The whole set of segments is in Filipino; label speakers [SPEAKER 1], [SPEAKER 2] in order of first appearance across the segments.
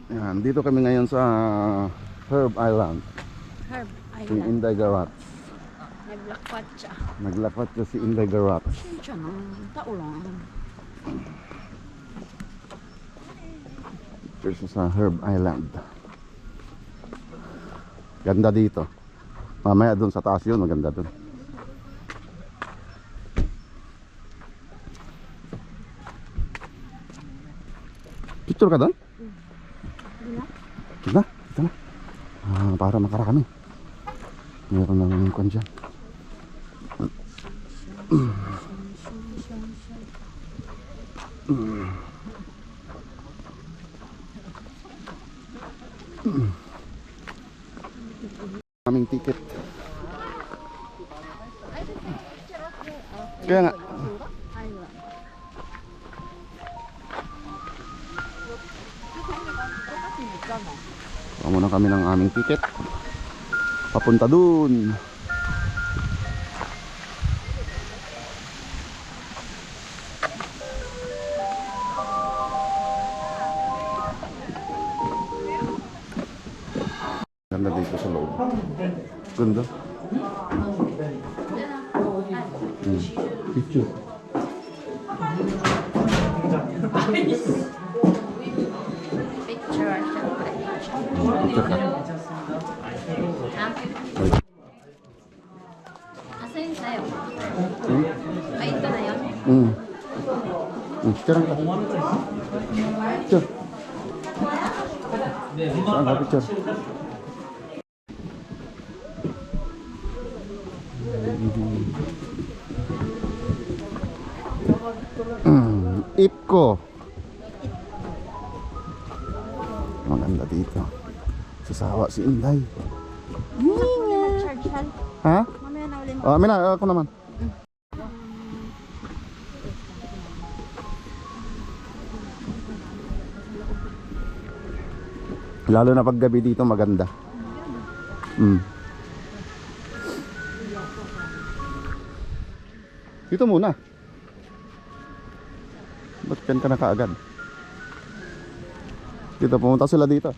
[SPEAKER 1] Yan, dito kami ngayon sa Herb Island.
[SPEAKER 2] Herb
[SPEAKER 1] Si
[SPEAKER 2] Island.
[SPEAKER 1] Inday Garats.
[SPEAKER 2] Naglakwat siya.
[SPEAKER 1] Naglakwat siya si Inday Garats.
[SPEAKER 2] Siya nang tao lang.
[SPEAKER 1] Dito siya sa Herb Island. Ganda dito. Mamaya dun sa taas yun, maganda dun. Picture ka dun? Dito na, dito na. Para makarami. Meron ng kwan dyan. Aming ticket. Kaya nga. Kuha muna kami ng aming ticket. Papunta dun. Ganda dito sa loob. Ganda. Picture.
[SPEAKER 2] Picture.
[SPEAKER 1] Picture ka. Wait.
[SPEAKER 2] Asa yun sa'yo?
[SPEAKER 1] Hmm?
[SPEAKER 2] Ay, ito na yun?
[SPEAKER 1] Picture ka. Picture. Saan ka picture? Ipko. Maganda dito. Sasawa si Inday.
[SPEAKER 2] Nag-charge han?
[SPEAKER 1] Ha?
[SPEAKER 2] Mamaya na ulit.
[SPEAKER 1] Oh, amin na, ako naman. Lalo na pag gabi dito maganda. Dito muna. Ba't yan ka na kaagad? Dito, pumunta sila dito.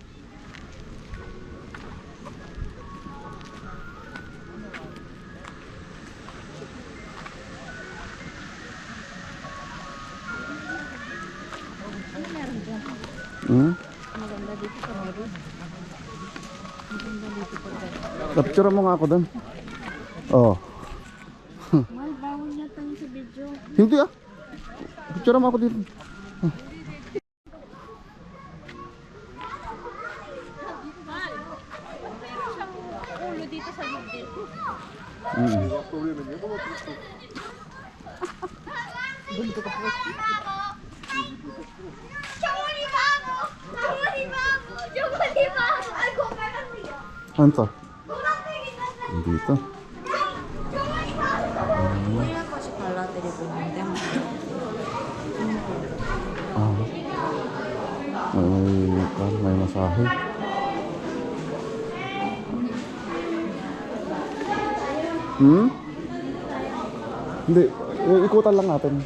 [SPEAKER 2] Maganda dito sa Mary. Maganda dito pa rin.
[SPEAKER 1] Capture mo nga ako doon. Oh.
[SPEAKER 2] Mal, bawal na tayo sa video.
[SPEAKER 1] Hindi ah. Picture mo ako dito.
[SPEAKER 2] Ulo dito sa video.
[SPEAKER 1] Ano to? Dito.
[SPEAKER 2] Kuya ko si Carla, teleponin mo.
[SPEAKER 1] Ah. May masahe. Hindi, ikutan lang natin.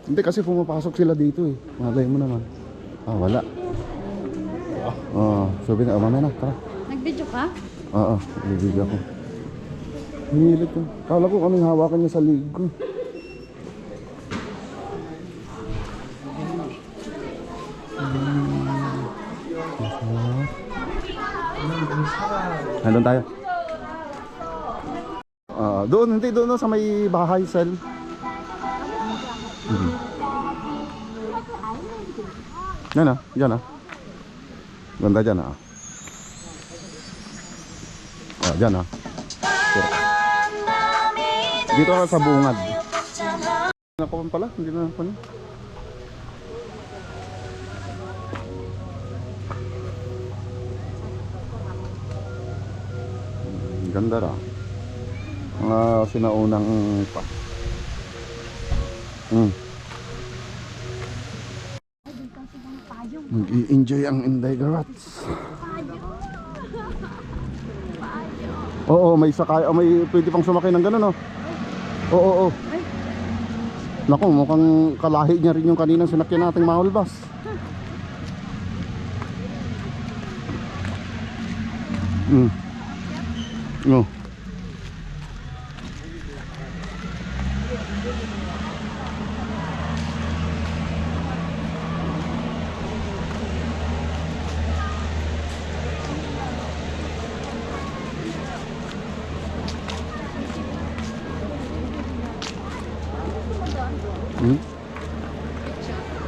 [SPEAKER 1] Hindi kasi pumapasok sila dito eh. Malay mo naman. Ah, wala. Sabi na, mamaya na, tara.
[SPEAKER 2] Nag-video ka?
[SPEAKER 1] Oo, nabibigyan ko. Hinilit ko. Kala ko kaming hawakan niya sa lig ko. Nandun tayo. Doon, hindi doon sa may bahay cell. Yan ah, dyan ah. Ganda dyan ah. Dyan ah. Dito ka sa bungad. Ako pala, hindi na ako na. Ganda ra. Mga sinaunang pa. Mag-i-enjoy ang Inday Garats. Oo, may sakay, may pwede pang sumakay ng gano'n, oh. Oo. Naku, mukhang kalahi niya rin yung kaninang sinakyan nating mahol bus. No.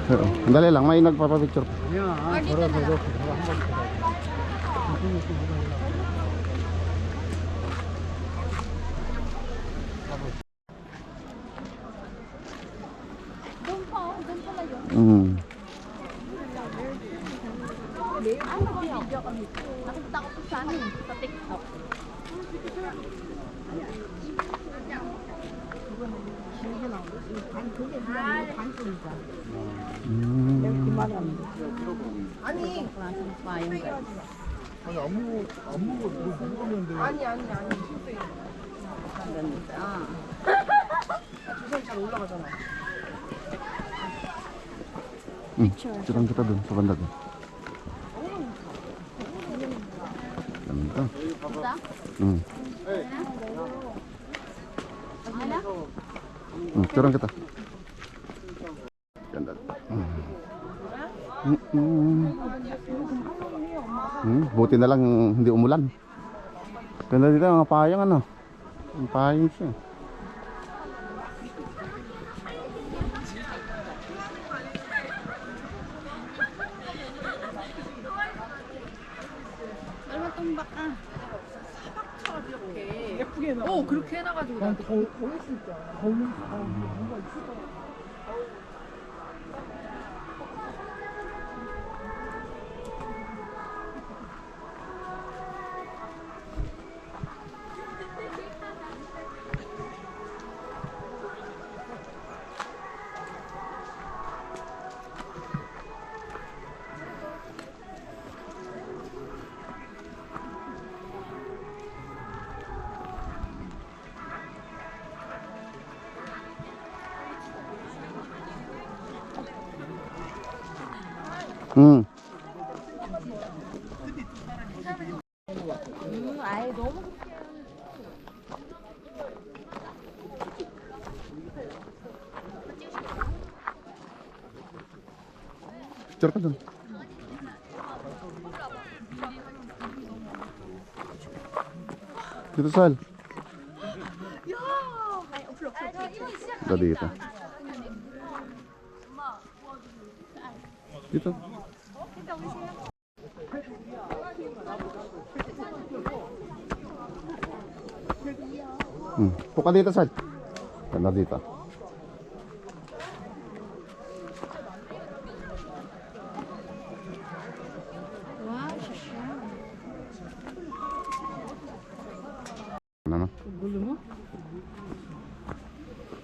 [SPEAKER 1] Oo. Dali lang, may nagpapapicture.
[SPEAKER 2] Doon pa, oh. Doon pala yun. Ano video kami? Nakita ko po sa amin, sa TikTok. 아니 klaseng payong guys.
[SPEAKER 3] 아니 안무가 누르는데
[SPEAKER 4] 아니
[SPEAKER 2] Ganda.
[SPEAKER 4] 주선 잘 올라가잖아.
[SPEAKER 1] Tirang kita dun, sa banda dun. Ganda.
[SPEAKER 2] Ganda? Ano?
[SPEAKER 1] Tirang kita. Ganda. Buti na lang hindi umulan. Ganda dito, mga payang ano. Ang payang siya.
[SPEAKER 2] 얼마 똥박 아.
[SPEAKER 4] 예쁘게 나.
[SPEAKER 2] 그렇게 해놔가지고 나도
[SPEAKER 4] 더 있을 줄 알아. 뭔가 있을 것 같아.
[SPEAKER 2] 아예 너무
[SPEAKER 1] Picture ka dun. Dito, Sal. Dito, dito. Dito. Puka dito, Sal. Ganda dito.
[SPEAKER 2] 와, 샤샤.
[SPEAKER 1] Ano?
[SPEAKER 2] Gulo mo?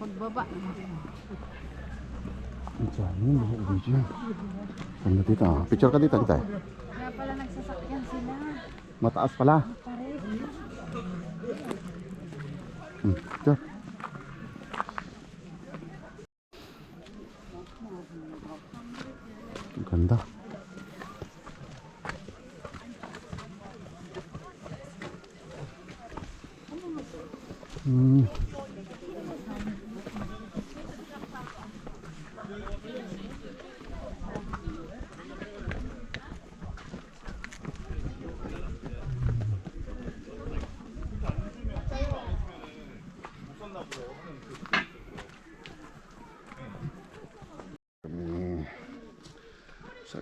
[SPEAKER 2] Pagbaba.
[SPEAKER 1] Diyan, video. Ganda dito. Picture ka dito, kita.
[SPEAKER 2] Kaya pala nagsasakyan sila.
[SPEAKER 1] Mataas pala. Picture. Ang ganda. So,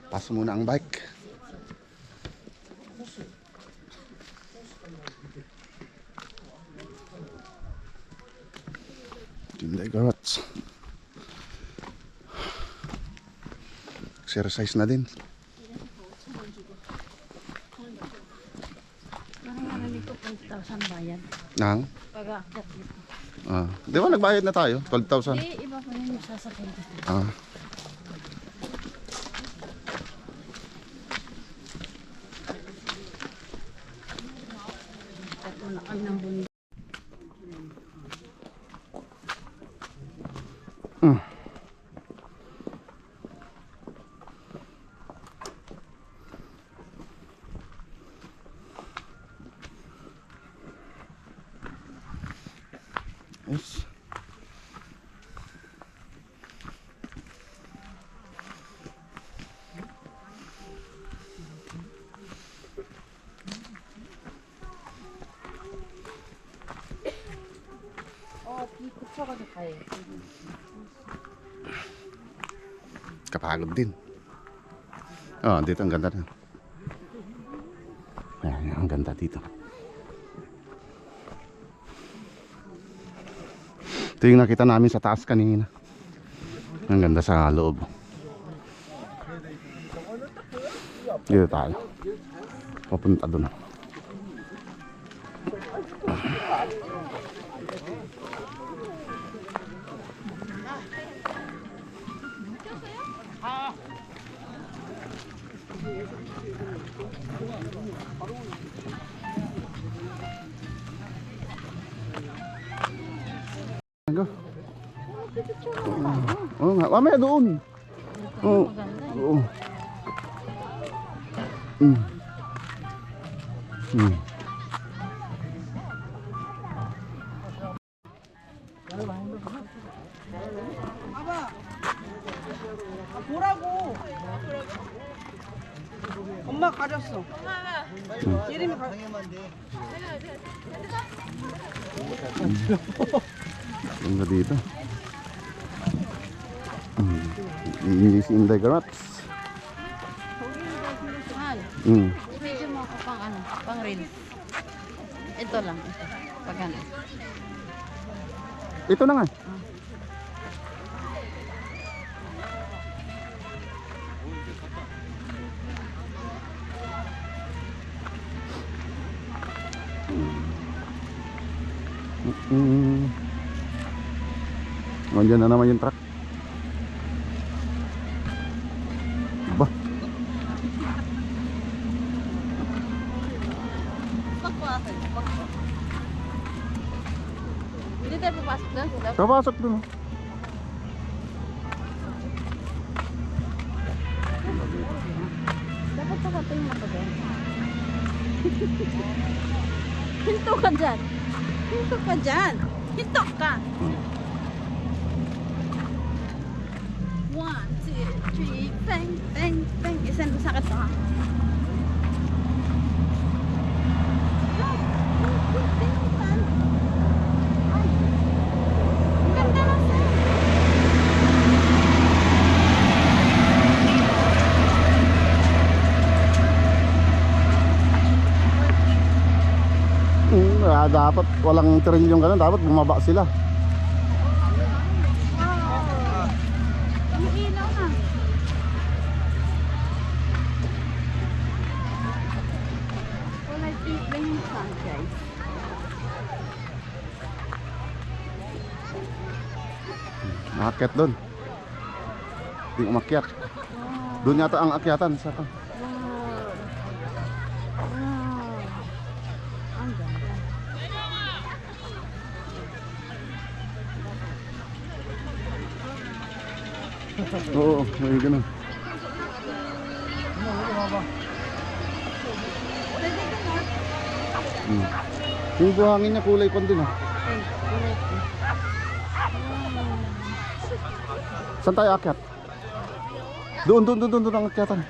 [SPEAKER 1] pass muna ang bike. Tinday garage. Exercise na din.
[SPEAKER 2] Nangyari ko 12,000 bayad.
[SPEAKER 1] Nang?
[SPEAKER 2] Pag-aakyat dito.
[SPEAKER 1] Di ba nagbayad na tayo? 12,000.
[SPEAKER 2] Hindi, iba pa yung sasakyan dito. Ito na kami ng bundok.
[SPEAKER 1] Mm. Yes.
[SPEAKER 2] 비 그쳐가지고 가요.
[SPEAKER 1] Kapagod din. Oh, dito ang ganda na. Ayan, ang ganda dito. Ito yung nakita namin sa taas kanina. Ang ganda sa loob. Dito tayo. Papunta doon. Go. Oo nga, mamaya doon. Oo. Oo. Mm. Mm.
[SPEAKER 5] 보라고. 엄마 가렸어. 이름이 가.
[SPEAKER 1] Ganda dito. English in the garage.
[SPEAKER 2] Mahal. I-video mo ako pang ano, pang reels. Ito lang, ito. Pag ano.
[SPEAKER 1] Ito na nga. Nandiyan na naman yung truck. Ba?
[SPEAKER 2] Hindi tayo papasok doon.
[SPEAKER 1] Kapasok dun. Oh.
[SPEAKER 2] Dapat pakatay mo ito doon. Hinto ka dyan. Hinto ka dyan. Hinto ka. 1, 2, 3, bang, bang, bang. Isan ko sakit ha.
[SPEAKER 1] Dapat walang trilyong ganun, dapat bumaba sila.
[SPEAKER 2] Umiilaw na. Wala pink ba yung sun, guys?
[SPEAKER 1] Maakyat doon. Hindi umakyat. Doon yata ang akyatan sa
[SPEAKER 2] Wow. Wow. Ang ganda.
[SPEAKER 1] Oo, may ganun. Yung buhangin niya kulay kon din ah. Saan tayo akyat? Doon ang akyatan.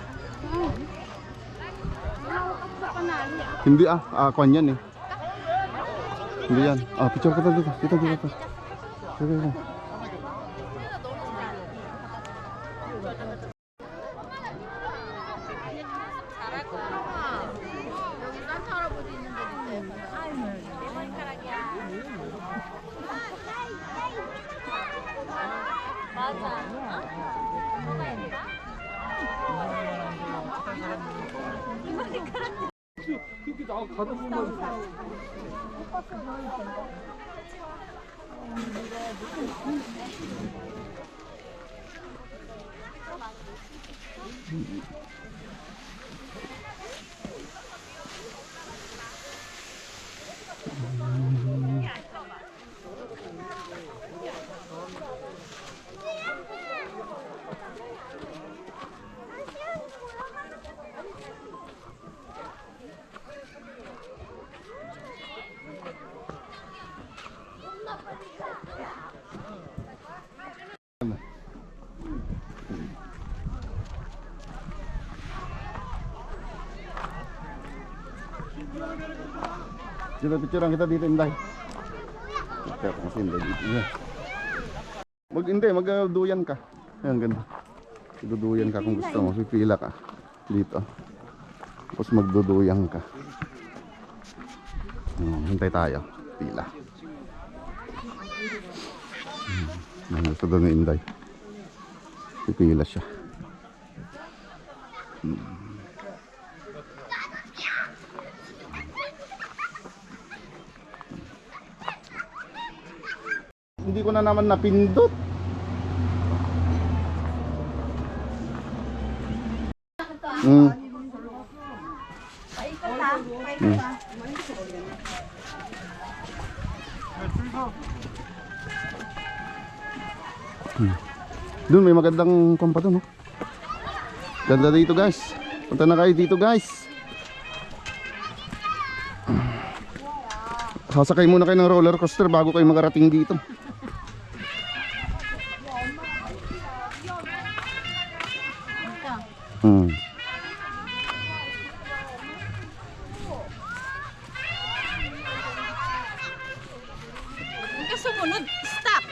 [SPEAKER 1] Hindi kwan yan eh. Hindi yan. Picture ka dito. Dito.
[SPEAKER 2] 여기 산타 할아버지 있는데 진짜 아유 내 머리카락이야. 맞아. 뭐가 있나? 이 머리카락.
[SPEAKER 4] 그렇게 나 가다 보면
[SPEAKER 1] Picture-picturean kita dito, Inday. Kaya kung si Inday dito niya. Magduyan ka. Ayan, ganda. Magduduyan ka kung gusto mo. Pipila ka dito. Tapos magduduyan ka. Hintay tayo. Pila. Gusto doon ni Inday. Pipila siya. Hindi ko na naman napindot. Doon may magandang kompa doon, oh. Ganda dito, guys. Punta na kayo dito, guys. Sasakay muna kayo ng roller coaster bago kayo makarating dito.
[SPEAKER 2] Ang sumunod, stop!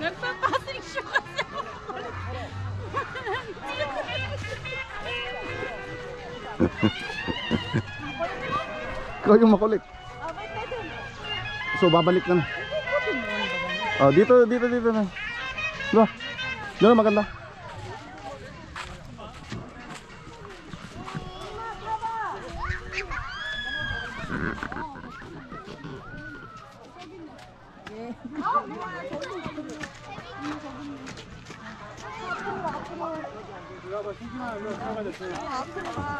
[SPEAKER 2] Nagpapasing siya kasi ako.
[SPEAKER 1] Ikaw yung makulit. So babalik na. Oh, dito na. Diba? Doon maganda.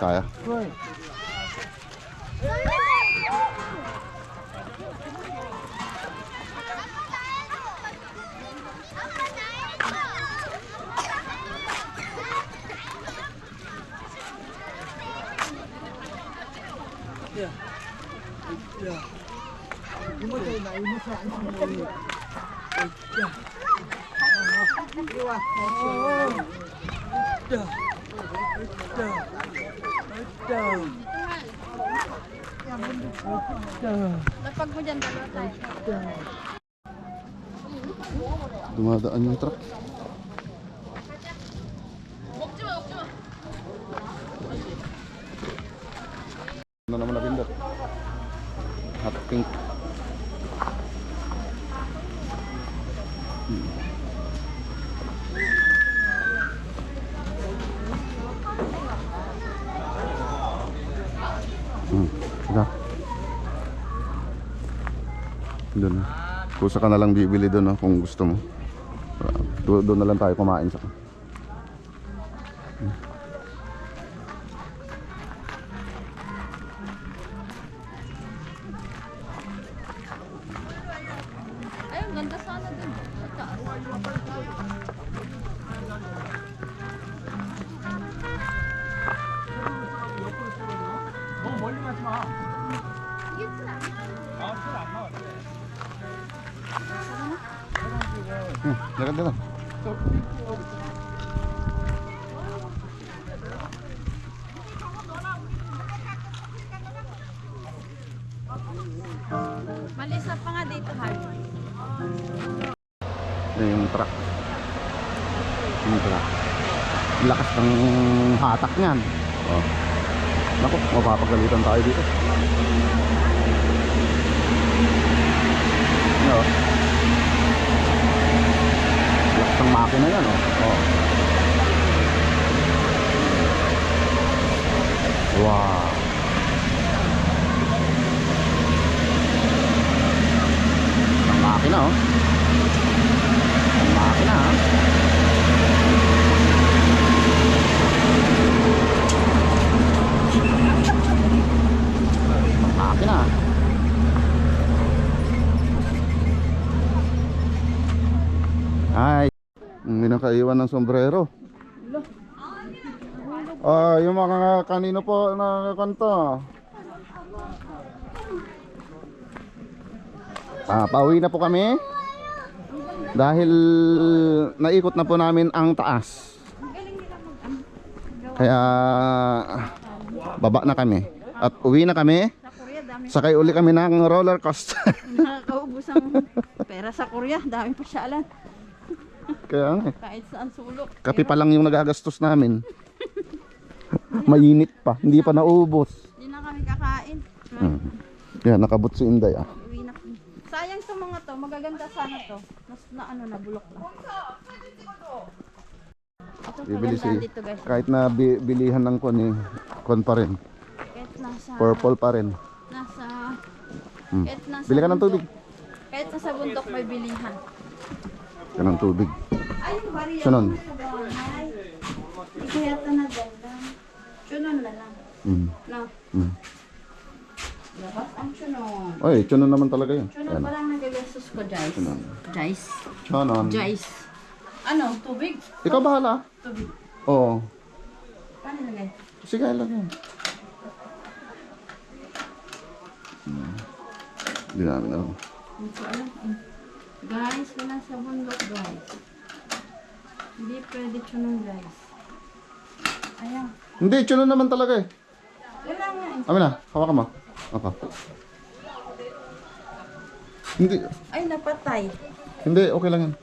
[SPEAKER 1] Kaya.
[SPEAKER 2] Lapag mo dyan, dalawa tayo.
[SPEAKER 1] Dumadaan yung truck. Ano naman napindot? Hot pink. Sige. Doon. Kusa ka na lang bibili doon, no, kung gusto mo. Doon na lang tayo kumain sa.
[SPEAKER 2] Ay, ang ganda sana dun. Sa taas.
[SPEAKER 4] 너무 멀리 가지 마.
[SPEAKER 1] Ganda na.
[SPEAKER 2] Malisa pa nga dito, Har.
[SPEAKER 1] Yung truck. Yung truck. Lakas ng hatak niyan. Oh. Naku, mapapagalitan tayo dito. No. Lakas ng makina yan, oh. Oh. Wow. Ang makina, oh. Ang makina, ah. Makina. Ay, may nakaiwan ng sombrero. Yung mga kanino po na kanto. Pauwi na po kami. Dahil naikot na po namin ang taas. Kaya baba na kami. At uwi na kami.
[SPEAKER 2] Sa Korea, dami.
[SPEAKER 1] Sakay uli kami ng roller coaster.
[SPEAKER 2] Nakakaubos ang pera sa Korea. Dami pasyalan.
[SPEAKER 1] Kaya nga eh.
[SPEAKER 2] Kahit saan sulok.
[SPEAKER 1] Kape pa lang yung nagagastos namin. Mainit pa, hindi pa naubos.
[SPEAKER 2] Hindi na kami kakain.
[SPEAKER 1] Yan, nakabot si Inday ah.
[SPEAKER 2] Uwi na. Sayang sa mga to. Magaganda sana to. Mas na ano na bulok lang. Ito
[SPEAKER 1] Bibili si,
[SPEAKER 2] kagandahan dito guys.
[SPEAKER 1] kahit na bilihan ng kon pa rin.
[SPEAKER 2] Kahit nasa...
[SPEAKER 1] Purple pa rin.
[SPEAKER 2] Nasa...
[SPEAKER 1] Hmm.
[SPEAKER 2] Kahit nasa
[SPEAKER 1] Bili ka ng
[SPEAKER 2] bundok.
[SPEAKER 1] tubig.
[SPEAKER 2] Kahit nasa bundok may bilihan.
[SPEAKER 1] Yan ang tubig.
[SPEAKER 2] Ay, yung bariya.
[SPEAKER 1] Sunon.
[SPEAKER 2] Ay, hindi ko yata na ganda. Sunon na lang. No. Labas ang sunon.
[SPEAKER 1] Oy, tsunon naman talaga yun.
[SPEAKER 2] Sunon
[SPEAKER 1] Yan.
[SPEAKER 2] pa lang nagagastos ko, Jace.
[SPEAKER 1] Sunon.
[SPEAKER 2] Jace.
[SPEAKER 1] Tsunon.
[SPEAKER 2] Jace. Ano? Tubig?
[SPEAKER 1] Ikaw bahala.
[SPEAKER 2] Tubig.
[SPEAKER 1] Oo.
[SPEAKER 2] Paano nilagay?
[SPEAKER 1] Sige, lang yun. Hindi namin alam.
[SPEAKER 2] Hindi ko alam. Guys, wala sa bundok, guys. Hindi pwede sunon, guys. Ayan.
[SPEAKER 1] Hindi, tsunon naman talaga eh.
[SPEAKER 2] Wala nga.
[SPEAKER 1] Amin na, hawakan mo. Ako. Hindi,
[SPEAKER 2] Ay, napatay.
[SPEAKER 1] hindi, okay lang yan.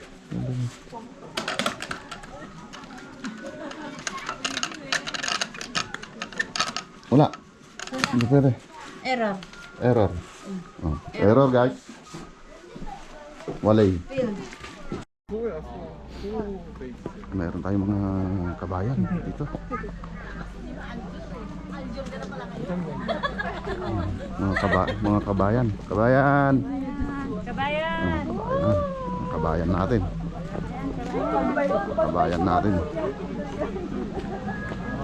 [SPEAKER 1] Wala. Hindi pwede.
[SPEAKER 2] Error.
[SPEAKER 1] Error. Oh. Error guys. Walay.
[SPEAKER 2] Failed.
[SPEAKER 1] Meron tayong mga kabayan dito. Mga kabayan. Kabayan. Kabayan. Mga kabayan natin. Kabayan natin.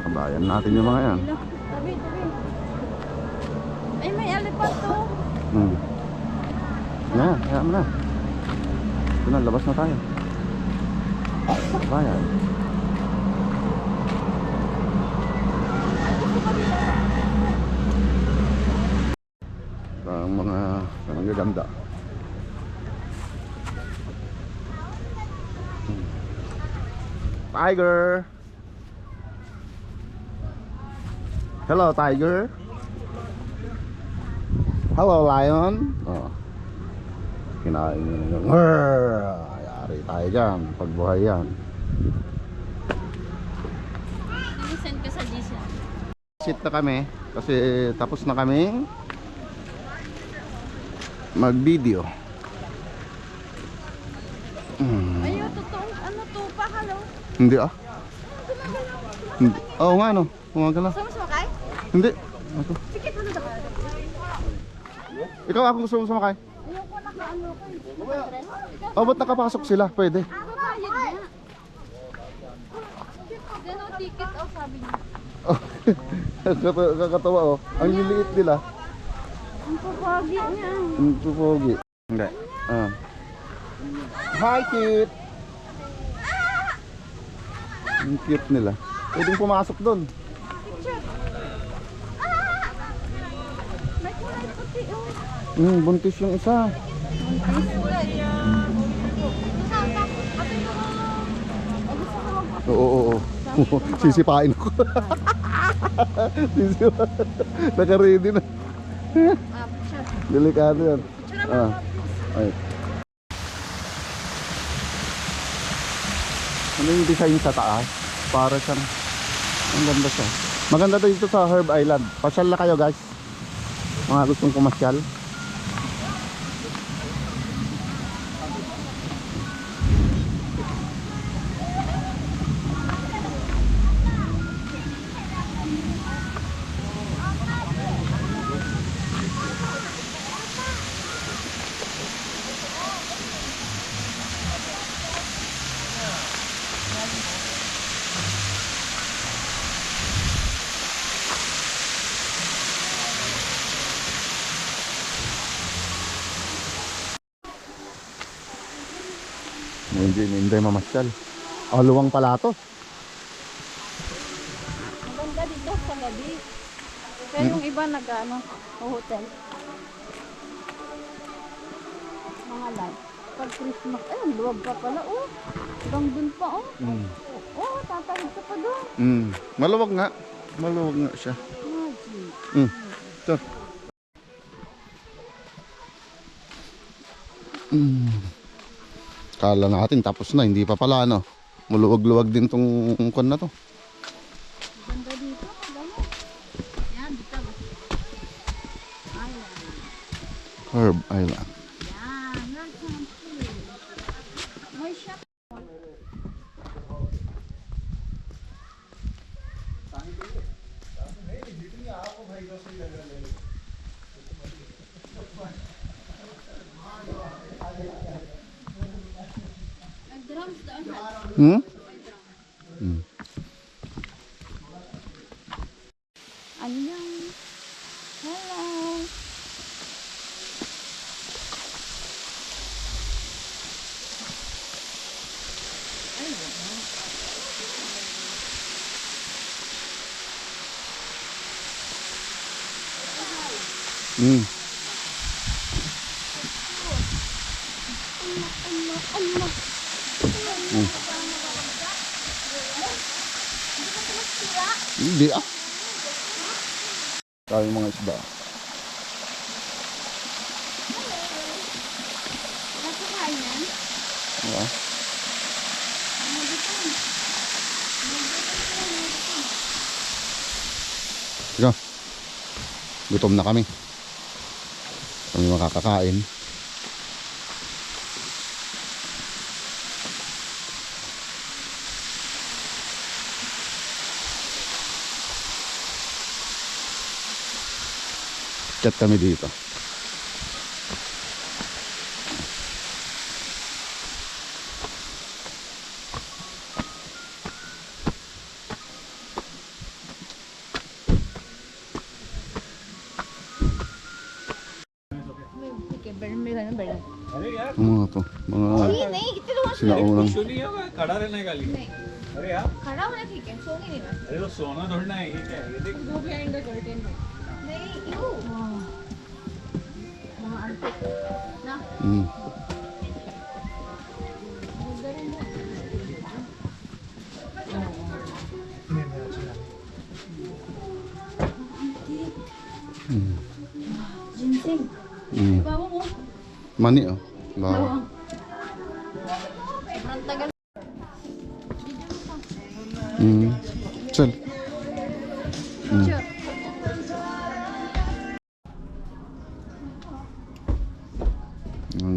[SPEAKER 1] Kabayan natin yung mga yan.
[SPEAKER 2] Tabi, tabi. Ay, may elephant to.
[SPEAKER 1] Yan, kaya mo na. Ito na, labas na tayo. Kabayan. Ang mga gaganda. Tiger. Hello, tiger. Hello, lion. Oh. Kinain nyo na yung ayari tayo dyan. Pagbuhay yan.
[SPEAKER 2] Send ko sa GC.
[SPEAKER 1] Sit na kami. Kasi tapos na kaming mag-video.
[SPEAKER 2] Ay, totoo. Ano to? Pakalo.
[SPEAKER 1] Hindi ah. Hindi. Oo nga no. Umagala.
[SPEAKER 2] Sama sa kay?
[SPEAKER 1] Hindi. Ako.
[SPEAKER 2] Sige, ano daw?
[SPEAKER 1] Ikaw ako gusto mo sumakay.
[SPEAKER 2] Ayoko na kaano ko.
[SPEAKER 1] Oh, ba't nakapasok sila? Pwede.
[SPEAKER 2] Bayad na. Gano'n ticket oh, sabi niya.
[SPEAKER 1] Oh, kakatawa oh. Ang liliit nila.
[SPEAKER 2] Ang papagi niya.
[SPEAKER 1] Ang pupogi. Hindi. Ah. Hi, cute. Ang cute nila. Pwedeng pumasok doon.
[SPEAKER 2] May kulay puti oh.
[SPEAKER 1] Buntis yung isa. Oo, oo, oo. Sisipain ko. Naka-ready na. Delikado yan. Ah. Ay. Ano yung design sa taas? Para siyang ang ganda siya. Maganda dito sa Herb Island. Pasyal na kayo guys. Mga gustong pumasyal. Hindi mamasyal. Luwang pala to.
[SPEAKER 2] Maganda dito sa gabi. Pero yung iba nag-ano, hotel. Mga live. Pag Christmas, ay, ang luwag pa pala, oh. Hanggang dun pa, oh.
[SPEAKER 1] Mm.
[SPEAKER 2] Oh, tatawid ka pa doon.
[SPEAKER 1] Maluwag nga. Maluwag nga siya.
[SPEAKER 2] Magic.
[SPEAKER 1] Ito. Kala natin tapos na, hindi pa pala no. Maluwag-luwag din tong kwan na to.
[SPEAKER 2] Ganda dito, ganda. Yan, dito. Island.
[SPEAKER 1] Herb Island.
[SPEAKER 2] Yan, welcome to. May shop. Nag-drums doon. Annyeong. Hello.
[SPEAKER 1] Hindi ah. Tayo mga isda.
[SPEAKER 2] Nasa kainan?
[SPEAKER 1] Diba? Sige. Gutom na kami. Kami makakakain. Chat kami dito. Ano to? Mga sinaunang.
[SPEAKER 4] खड़ा रहना है खाली अरे यार
[SPEAKER 2] खड़ा होना ठीक है, सोने नहीं बस।
[SPEAKER 4] अरे तो सोना थोड़ी ना है ये क्या है ये देख
[SPEAKER 2] नहीं, you. Mga antik. Na? Ginseng. Bawa mo.
[SPEAKER 1] Mani oh. Bawang.
[SPEAKER 2] Sobrang tagal.
[SPEAKER 1] Sel.
[SPEAKER 2] Sure.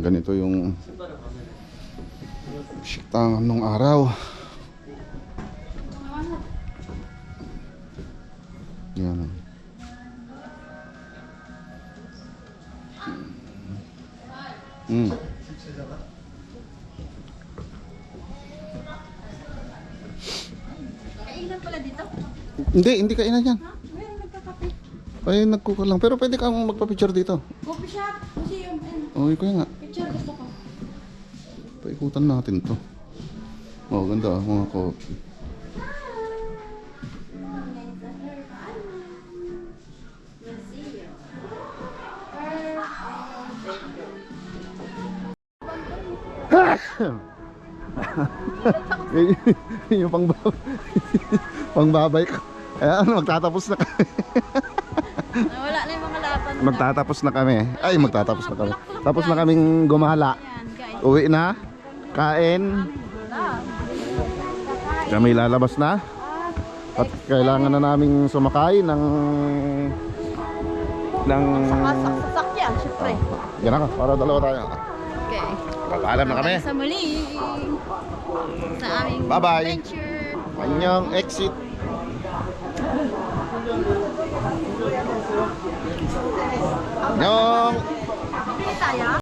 [SPEAKER 1] Ganito yung siktangan nung araw. Yan.
[SPEAKER 2] Kainan pala dito?
[SPEAKER 1] Hindi kainan yan.
[SPEAKER 2] Meron nagkakape.
[SPEAKER 1] Ay, nagkuka lang. Pero pwede kang magpa-picture dito.
[SPEAKER 2] Coffee shop, museum, and
[SPEAKER 1] Okay, kaya nga.
[SPEAKER 2] picture gusto ko.
[SPEAKER 1] Paikutan natin to. Oh, ganda ah, mga coffee. Yung pangbabay ko. Ayan, magtatapos na kami.
[SPEAKER 2] Wala na yung mga lapan.
[SPEAKER 1] Magtatapos na kami. Ay, magtatapos na kami. Tapos na kaming gumala.
[SPEAKER 2] Yan, guys.
[SPEAKER 1] Uwi na. Kain. Kami lalabas na. At kailangan na naming sumakay ng
[SPEAKER 2] Sasakyan, syempre.
[SPEAKER 1] yan ako, para dalawa tayo.
[SPEAKER 2] Okay.
[SPEAKER 1] Papaalam na kami.
[SPEAKER 2] Sa muli. Sa aming
[SPEAKER 1] Bye-bye.
[SPEAKER 2] adventure.
[SPEAKER 1] Anyong exit. Anyong.
[SPEAKER 2] Hindi tayo.